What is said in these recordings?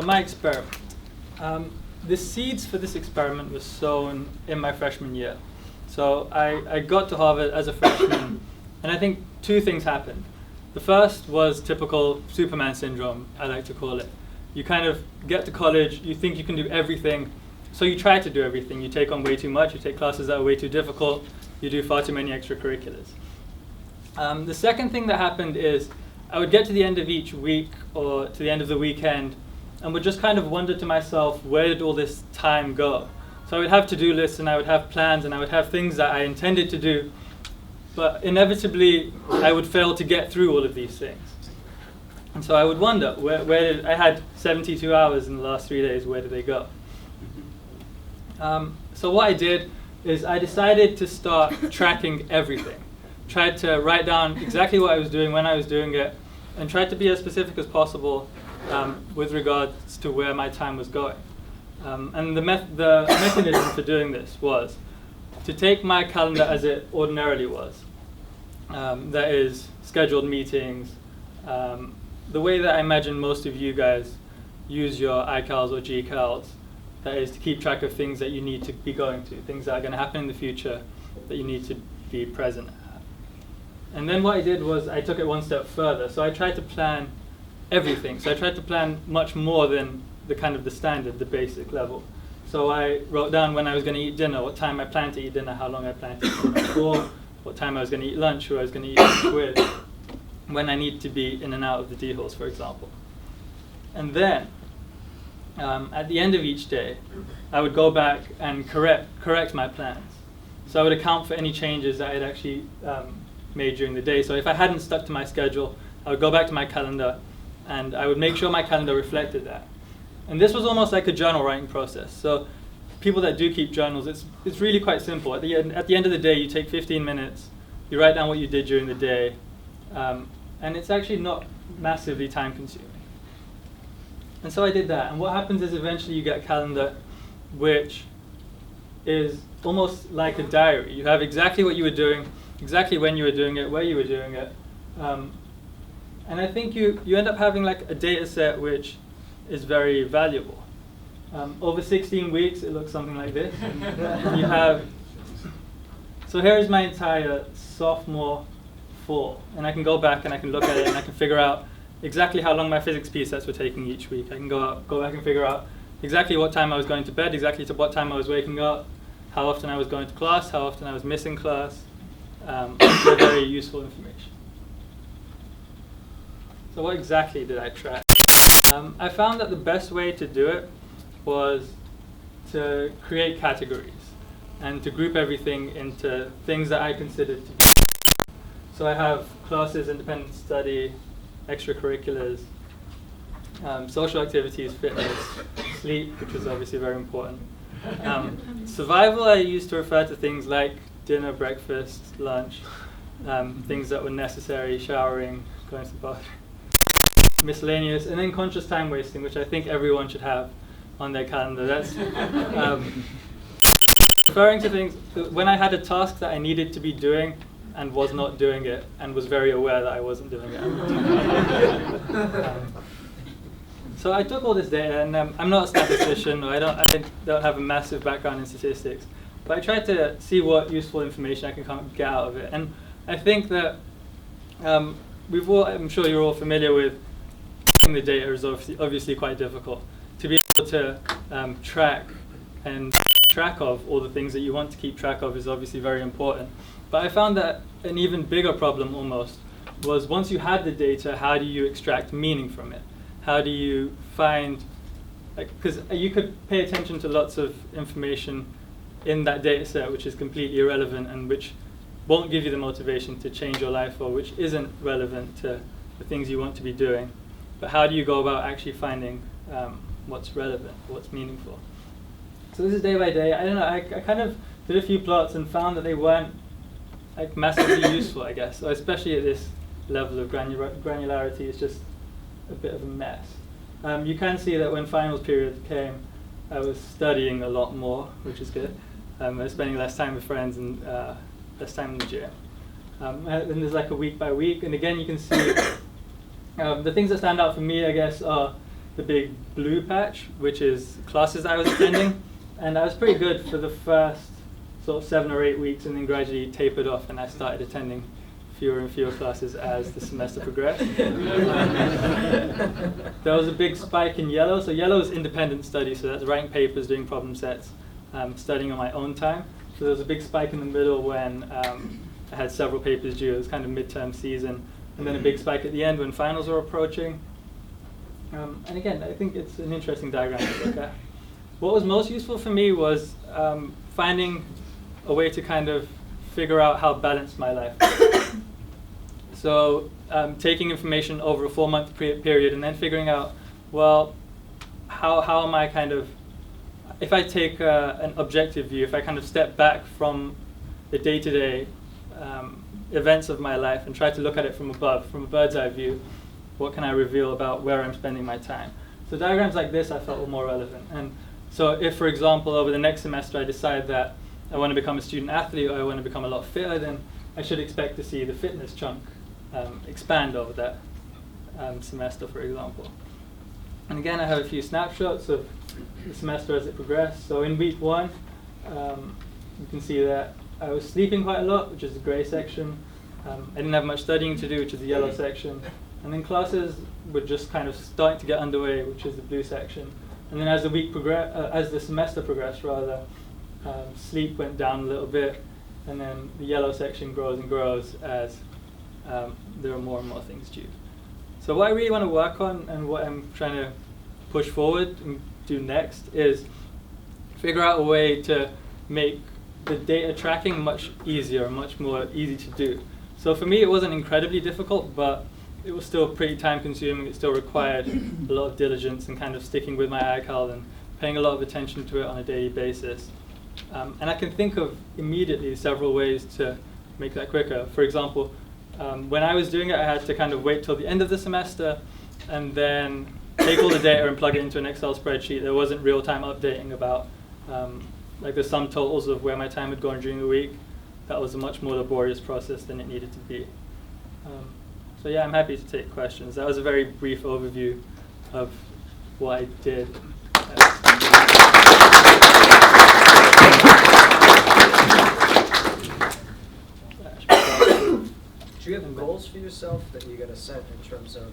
my experiment. The seeds for this experiment were sown in my freshman year. So I got to Harvard as a freshman, and I think two things happened. The first was typical Superman syndrome, I like to call it. You kind of get to college, you think you can do everything, so you try to do everything. You take on way too much, you take classes that are way too difficult, you do far too many extracurriculars. The second thing that happened is I would get to the end of each week or to the end of the weekend and would just kind of wonder to myself, where did all this time go? So I would have to-do lists and I would have plans and I would have things that I intended to do, but inevitably I would fail to get through all of these things. And so I would wonder, where did I had 72 hours in the last 3 days, where did they go? So what I did is I decided to start tracking everything. Tried to write down exactly what I was doing, when I was doing it, and tried to be as specific as possible with regards to where my time was going. And the mechanism for doing this was to take my calendar as it ordinarily was. That is, scheduled meetings, the way that I imagine most of you guys use your iCals or GCals, that is to keep track of things that you need to be going to, things that are going to happen in the future that you need to be present at. And then what I did was I took it one step further. So I tried to plan everything. So I tried to plan much more than the standard, the basic level. So I wrote down when I was going to eat dinner, what time I planned to eat dinner, how long I planned to eat dinner for, what time I was going to eat lunch, who I was going to eat lunch with, when I need to be in and out of the D halls, for example. And then, at the end of each day, I would go back and correct my plans. So I would account for any changes that I had actually made during the day. So if I hadn't stuck to my schedule, I would go back to my calendar and I would make sure my calendar reflected that. And this was almost like a journal writing process. So people that do keep journals, it's really quite simple. At the end of the day, you take 15 minutes, you write down what you did during the day, and it's actually not massively time consuming. And so I did that. And what happens is eventually you get a calendar which is almost like a diary. You have exactly what you were doing, exactly when you were doing it, where you were doing it. And I think you end up having like a data set which is very valuable. Over 16 weeks, it looks something like this. You have, so here is my entire sophomore fall. And I can go back and I can look at it and I can figure out exactly how long my physics P-sets were taking each week. I can go back and figure out exactly what time I was going to bed, exactly to what time I was waking up, how often I was going to class, how often I was missing class. They're very useful information. So what exactly did I track? I found that the best way to do it was to create categories and to group everything into things that I considered to be. So I have classes, independent study, extracurriculars, social activities, fitness, sleep, which was obviously very important. Survival I used to refer to things like dinner, breakfast, lunch, things that were necessary, showering, going to the bathroom, miscellaneous, and then conscious time wasting, which I think everyone should have on their calendar. That's referring to things when I had a task that I needed to be doing and was not doing it, and was very aware that I wasn't doing it. So I took all this data, and I'm not a statistician, or I don't have a massive background in statistics, but I tried to see what useful information I can get out of it. And I think that I'm sure you're all familiar with the data is obviously quite difficult. To be able to track of all the things that you want to keep track of is obviously very important. But I found that an even bigger problem almost was once you had the data, how do you extract meaning from it? How do you find, because you could pay attention to lots of information in that data set which is completely irrelevant and which won't give you the motivation to change your life, or which isn't relevant to the things you want to be doing. But how do you go about actually finding what's relevant, what's meaningful? So this is day by day. I don't know, I kind of did a few plots and found that they weren't massively useful, I guess. So especially at this level of granularity, it's just a bit of a mess. You can see that when finals period came, I was studying a lot more, which is good. I was spending less time with friends and less time in the gym. And there's like a week by week, and again you can see the things that stand out for me, I guess, are the big blue patch, which is classes I was attending. And I was pretty good for the first sort of 7 or 8 weeks, and then gradually tapered off, and I started attending fewer and fewer classes as the semester progressed. There was a big spike in yellow. So yellow is independent study, so that's writing papers, doing problem sets, studying on my own time. So there was a big spike in the middle when I had several papers due. It was kind of midterm season. And then a big spike at the end when finals were approaching. And again, I think it's an interesting diagram to look at. What was most useful for me was finding a way to kind of figure out how balanced my life was. So taking information over a 4-month period and then figuring out, well, how am I kind of, if I take an objective view, if I kind of step back from the day-to-day events of my life and try to look at it from above, from a bird's eye view, what can I reveal about where I'm spending my time? So diagrams like this I felt were more relevant. And so if, for example, over the next semester I decide that I want to become a student athlete or I want to become a lot fitter, then I should expect to see the fitness chunk expand over that semester, for example. And again, I have a few snapshots of the semester as it progressed. So in week 1, you can see that I was sleeping quite a lot, which is the gray section. I didn't have much studying to do, which is the yellow section. And then classes were just kind of starting to get underway, which is the blue section. And then as the week as the semester progressed, rather, sleep went down a little bit, and then the yellow section grows and grows as there are more and more things due. So what I really want to work on, and what I'm trying to push forward and do next, is figure out a way to make the data tracking much easier, much more easy to do. So for me, it wasn't incredibly difficult, but it was still pretty time consuming. It still required a lot of diligence and kind of sticking with my iCal and paying a lot of attention to it on a daily basis. And I can think of immediately several ways to make that quicker. For example, when I was doing it, I had to kind of wait till the end of the semester and then take all the data and plug it into an Excel spreadsheet. There wasn't real-time updating about like the sum totals of where my time had gone during the week. That was a much more laborious process than it needed to be. So yeah, I'm happy to take questions. That was a very brief overview of what I did. Do you have goals for yourself that you're going to set in terms of,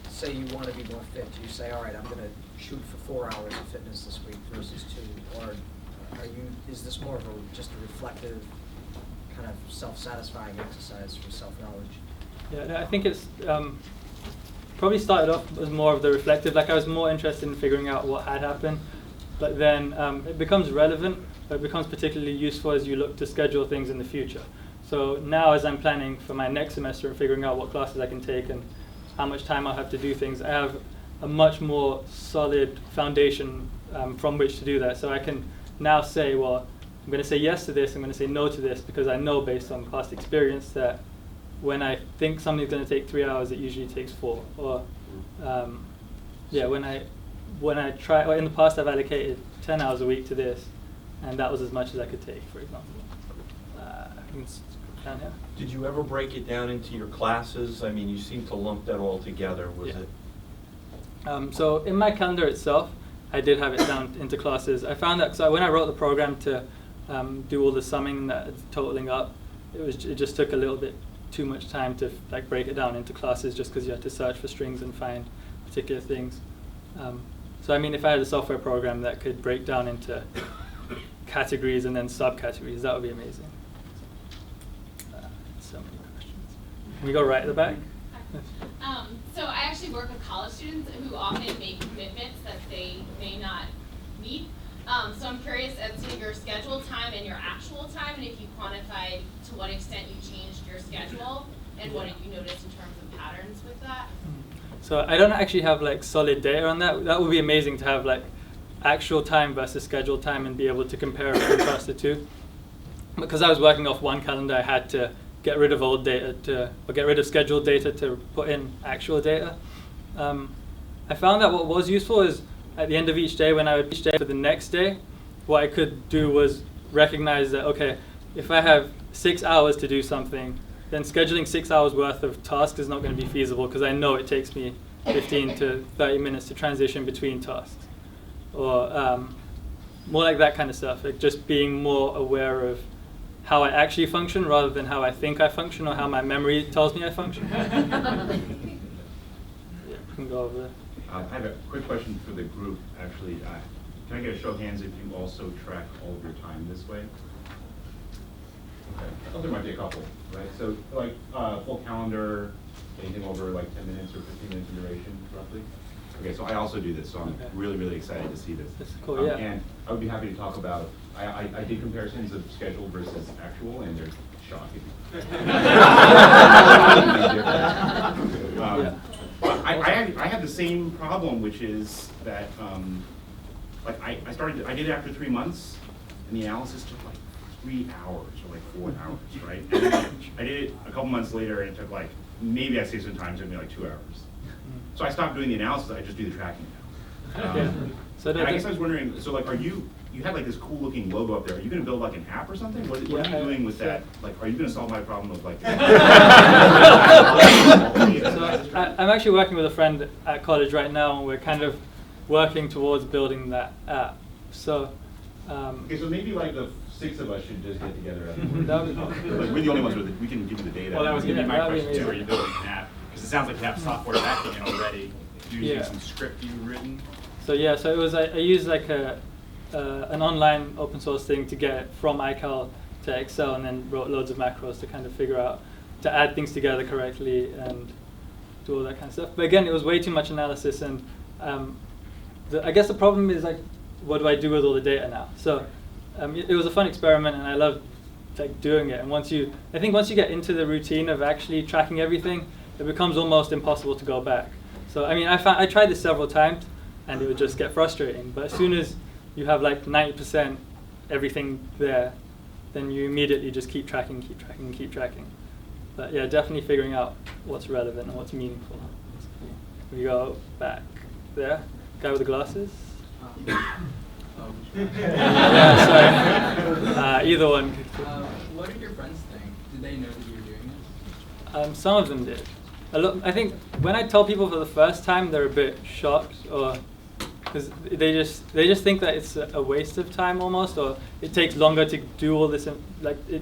say you want to be more fit? Do you say, all right, I'm going to shoot for 4 hours of fitness this week versus 2? Or is this more of just a reflective, kind of self-satisfying exercise for self-knowledge? Yeah, I think it's probably started off as more of the reflective. Like I was more interested in figuring out what had happened, but then it becomes relevant. It becomes particularly useful as you look to schedule things in the future. So now, as I'm planning for my next semester and figuring out what classes I can take and how much time I'll have to do things, I have a much more solid foundation from which to do that. So I can now say, well, I'm going to say yes to this, I'm going to say no to this, because I know based on past experience that when I think something's going to take 3 hours, it usually takes 4. Or when I try, or in the past I've allocated 10 hours a week to this, and that was as much as I could take, for example. Down here. Did you ever break it down into your classes? I mean, you seem to lump that all together. Was it? So in my calendar itself, I did have it down into classes. I found that when I wrote the program to do all the summing, that totaling up, it just took a little bit too much time to like break it down into classes, just because you had to search for strings and find particular things. So I mean, if I had a software program that could break down into categories and then subcategories, that would be amazing. So many questions. Can we go right at the back? So I actually work with college students who often make commitments that they may not meet. So I'm curious as to your scheduled time and your actual time, and if you quantified to what extent you changed your schedule, and what did you notice in terms of patterns with that? So I don't actually have like solid data on that. That would be amazing to have like actual time versus scheduled time and be able to compare and contrast the two. Because I was working off one calendar, I had to get rid of old data or get rid of scheduled data to put in actual data. I found that what was useful is at the end of each day, when I would each day for the next day, what I could do was recognize that, okay, if I have 6 hours to do something, then scheduling 6 hours worth of tasks is not going to be feasible, because I know it takes me 15 to 30 minutes to transition between tasks, or more like that kind of stuff, like just being more aware of how I actually function rather than how I think I function or how my memory tells me I function. Yeah, we can go over there. I have a quick question for the group, actually. Can I get a show of hands if you also track all of your time this way? Okay. I thought there might be a couple, right? So, like, full calendar, anything over like 10 minutes or 15 minutes in duration, roughly? Okay, so I also do this, so I'm really, really excited to see this. That's cool, yeah. And I would be happy to talk about, I did comparisons of schedule versus actual, and they're shocking. I had the same problem, which is that, like I did it after 3 months, and the analysis took like 3 hours or like 4 hours, right? And then I did it a couple months later, and it took like, maybe I saved some time, it took me like 2 hours. So I stopped doing the analysis, I just do the tracking now. So and I guess I was wondering, so like, you had like this cool looking logo up there, are you gonna build like an app or something? What are you doing with that? Like, are you gonna solve my problem of like? So I'm actually working with a friend at college right now, and we're kind of working towards building that app. So. Okay, so maybe like the 6 of us should just get together. Like, we're the only ones with we can give you the data. Well, that was going to be my that'd be question too. Are amazing. you building an app? Because it sounds like you have software backing it already. Do you Yeah. use some script you've written? So yeah, so it was I used like an online open source thing to get it from iCal to Excel, and then wrote loads of macros to kind of figure out to add things together correctly and do all that kind of stuff. But again, it was way too much analysis, and I guess the problem is like, what do I do with all the data now? So it was a fun experiment, and I loved like doing it. And I think once you get into the routine of actually tracking everything, it becomes almost impossible to go back. So I mean, I tried this several times, and it would just get frustrating. But as soon as you have like 90% everything there, then you immediately just keep tracking. But yeah, definitely figuring out what's relevant and what's meaningful. We go back there, guy with the glasses. Yeah, sorry. Either one. What did your friends think? Did they know that you were doing this? Some of them did. I think when I tell people for the first time, they're a bit shocked, or because they just think that it's a waste of time almost, or it takes longer to do all this.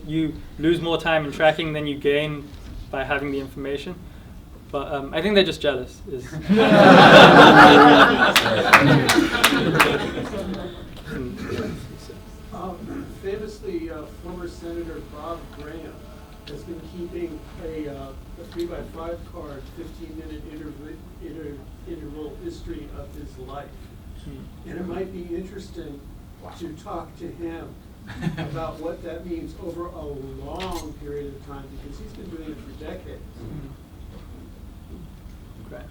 You lose more time in tracking than you gain by having the information. But I think they're just jealous. Famously, former Senator Bob Graham has been keeping a 3x5 card, 15-minute interval history of his life. And it might be interesting to talk to him about what that means over a long period of time, because he's been doing it for decades. Great.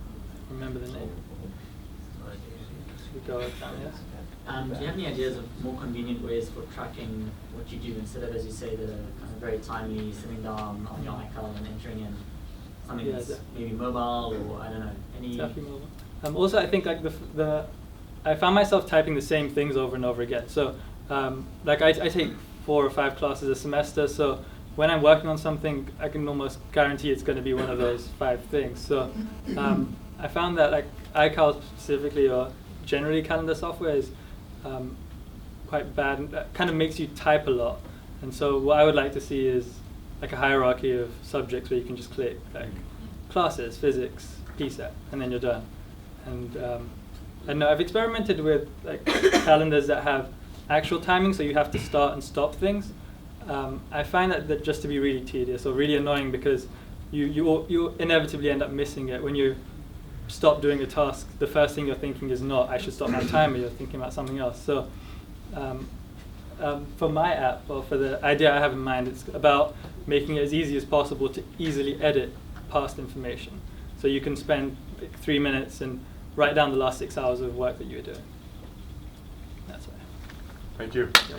Remember the name. We go down, yes? Do you have any ideas of more convenient ways for tracking what you do instead of, as you say, the kind of very timely sitting down on your iCal and entering in something that's maybe mobile, or I don't know, any? Definitely mobile. Also, I think like I found myself typing the same things over and over again. So like I take 4 or 5 classes a semester, so when I'm working on something, I can almost guarantee it's going to be one of those 5 things. So I found that like iCal specifically, or generally calendar software, is quite bad, and that kind of makes you type a lot. And so what I would like to see is like a hierarchy of subjects where you can just click like classes, physics, PSET, and then you're done. And I know I've experimented with like calendars that have actual timing, so you have to start and stop things. I find that just to be really tedious or really annoying, because you inevitably end up missing it. When you stop doing a task, the first thing you're thinking is not, I should stop my timer, you're thinking about something else. So for my app, or for the idea I have in mind, it's about making it as easy as possible to easily edit past information. So you can spend like 3 minutes and write down the last 6 hours of work that you were doing. That's why. Thank you. Yeah.